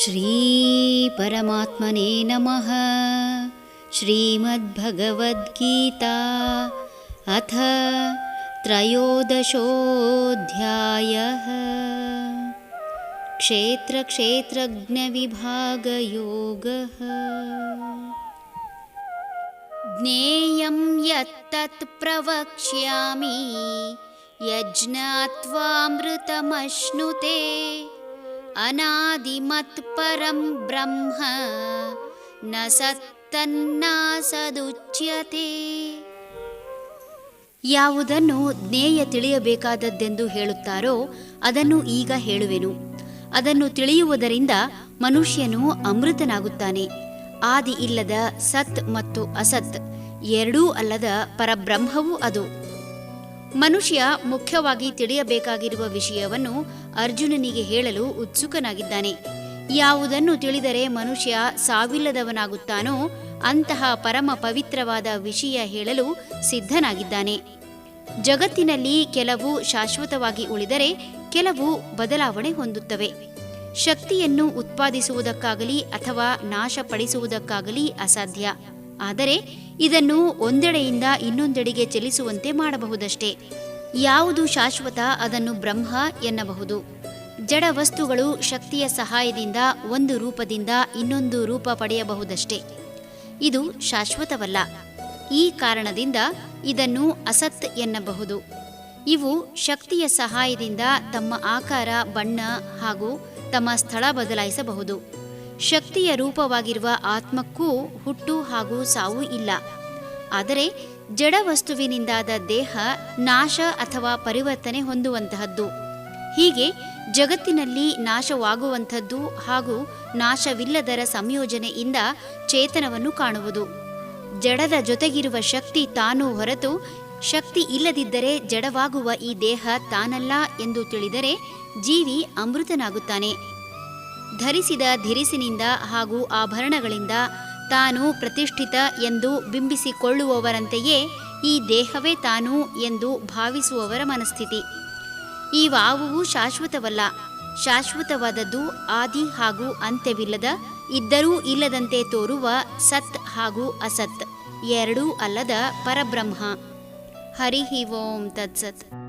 ಶ್ರೀ ಪರಮಾತ್ಮನೇ ನಮಃ. ಶ್ರೀಮದ್ಭಗವದ್ಗೀತಾ ಅಥ ತ್ರಯೋದಶೋऽಧ್ಯಾಯಃ. ಕ್ಷೇತ್ರಕ್ಷೇತ್ರಜ್ಞವಿಭಾಗಯೋಗಃ. ಜ್ಞೇಯಂ ಯತ್ತತ್ ಪ್ರವಕ್ಷ್ಯಾಮಿ ಯಜ್ಞಾತ್ವಾಮೃತಮಶ್ನುತೆ ಅನಾದಿಮತ್ ಪರಂ ಬ್ರಹ್ಮ ನ ಸತ್ತನ್ನಾಸದುಚ್ಯತೆ. ಯಾವುದನ್ನು ಜ್ಞೇಯ ತಿಳಿಯಬೇಕಾದದ್ದೆಂದು ಹೇಳುತ್ತಾರೋ ಅದನ್ನು ಈಗ ಹೇಳುವೆನು. ಅದನ್ನು ತಿಳಿಯುವುದರಿಂದ ಮನುಷ್ಯನು ಅಮೃತನಾಗುತ್ತಾನೆ. ಆದಿ ಇಲ್ಲದ ಸತ್ ಮತ್ತು ಅಸತ್ ಎರಡೂ ಅಲ್ಲದ ಪರಬ್ರಹ್ಮವೂ ಅದು. ಮನುಷ್ಯ ಮುಖ್ಯವಾಗಿ ತಿಳಿಯಬೇಕಾಗಿರುವ ವಿಷಯವನ್ನು ಅರ್ಜುನನಿಗೆ ಹೇಳಲು ಉತ್ಸುಕನಾಗಿದ್ದಾನೆ. ಯಾವುದನ್ನು ತಿಳಿದರೆ ಮನುಷ್ಯ ಸಾವಿಲ್ಲದವನಾಗುತ್ತಾನೋ ಅಂತಹ ಪರಮ ಪವಿತ್ರವಾದ ವಿಷಯ ಹೇಳಲು ಸಿದ್ಧನಾಗಿದ್ದಾನೆ. ಜಗತ್ತಿನಲ್ಲಿ ಕೆಲವು ಶಾಶ್ವತವಾಗಿ ಉಳಿದರೆ ಕೆಲವು ಬದಲಾವಣೆ ಹೊಂದುತ್ತವೆ. ಶಕ್ತಿಯನ್ನು ಉತ್ಪಾದಿಸುವುದಕ್ಕಾಗಲಿ ಅಥವಾ ನಾಶಪಡಿಸುವುದಕ್ಕಾಗಲಿ ಅಸಾಧ್ಯ. ಆದರೆ ಇದನ್ನು ಒಂದೆಡೆಯಿಂದ ಇನ್ನೊಂದೆಡೆಗೆ ಚಲಿಸುವಂತೆ ಮಾಡಬಹುದಷ್ಟೇ. ಯಾವುದು ಶಾಶ್ವತ ಅದನ್ನು ಬ್ರಹ್ಮ ಎನ್ನಬಹುದು. ಜಡ ವಸ್ತುಗಳು ಶಕ್ತಿಯ ಸಹಾಯದಿಂದ ಒಂದು ರೂಪದಿಂದ ಇನ್ನೊಂದು ರೂಪ ಪಡೆಯಬಹುದಷ್ಟೇ. ಇದು ಶಾಶ್ವತವಲ್ಲ. ಈ ಕಾರಣದಿಂದ ಇದನ್ನು ಅಸತ್ ಎನ್ನಬಹುದು. ಇವು ಶಕ್ತಿಯ ಸಹಾಯದಿಂದ ತಮ್ಮ ಆಕಾರ, ಬಣ್ಣ ಹಾಗೂ ತಮ್ಮ ಸ್ಥಳ ಬದಲಾಯಿಸಬಹುದು. ಶಕ್ತಿಯ ರೂಪವಾಗಿರುವ ಆತ್ಮಕ್ಕೂ ಹುಟ್ಟು ಹಾಗೂ ಸಾವು ಇಲ್ಲ. ಆದರೆ ಜಡ ವಸ್ತುವಿನಿಂದಾದ ದೇಹ ನಾಶ ಅಥವಾ ಪರಿವರ್ತನೆ ಹೊಂದುವಂತಹದ್ದು. ಹೀಗೆ ಜಗತ್ತಿನಲ್ಲಿ ನಾಶವಾಗುವಂಥದ್ದು ಹಾಗೂ ನಾಶವಿಲ್ಲದರ ಸಂಯೋಜನೆಯಿಂದ ಚೇತನವನ್ನು ಕಾಣುವುದು. ಜಡದ ಜೊತೆಗಿರುವ ಶಕ್ತಿ ತಾನೂ ಹೊರತು ಶಕ್ತಿ ಇಲ್ಲದಿದ್ದರೆ ಜಡವಾಗುವ ಈ ದೇಹ ತಾನಲ್ಲ ಎಂದು ತಿಳಿದರೆ ಜೀವಿ ಅಮೃತನಾಗುತ್ತಾನೆ. ಧರಿಸಿದ ಧಿರಿಸಿನಿಂದ ಹಾಗೂ ಆಭರಣಗಳಿಂದ ತಾನು ಪ್ರತಿಷ್ಠಿತ ಎಂದು ಬಿಂಬಿಸಿಕೊಳ್ಳುವವರಂತೆಯೇ ಈ ದೇಹವೇ ತಾನು ಎಂದು ಭಾವಿಸುವವರ ಮನಸ್ಥಿತಿ. ಇವಾವುವೂ ಶಾಶ್ವತವಲ್ಲ. ಶಾಶ್ವತವಾದದ್ದು ಆದಿ ಹಾಗೂ ಅಂತ್ಯವಿಲ್ಲದ, ಇದ್ದರೂ ಇಲ್ಲದಂತೆ ತೋರುವ ಸತ್ ಹಾಗೂ ಅಸತ್ ಎರಡೂ ಅಲ್ಲದ ಪರಬ್ರಹ್ಮ. ಹರಿ ಓಂ ತತ್ಸತ್.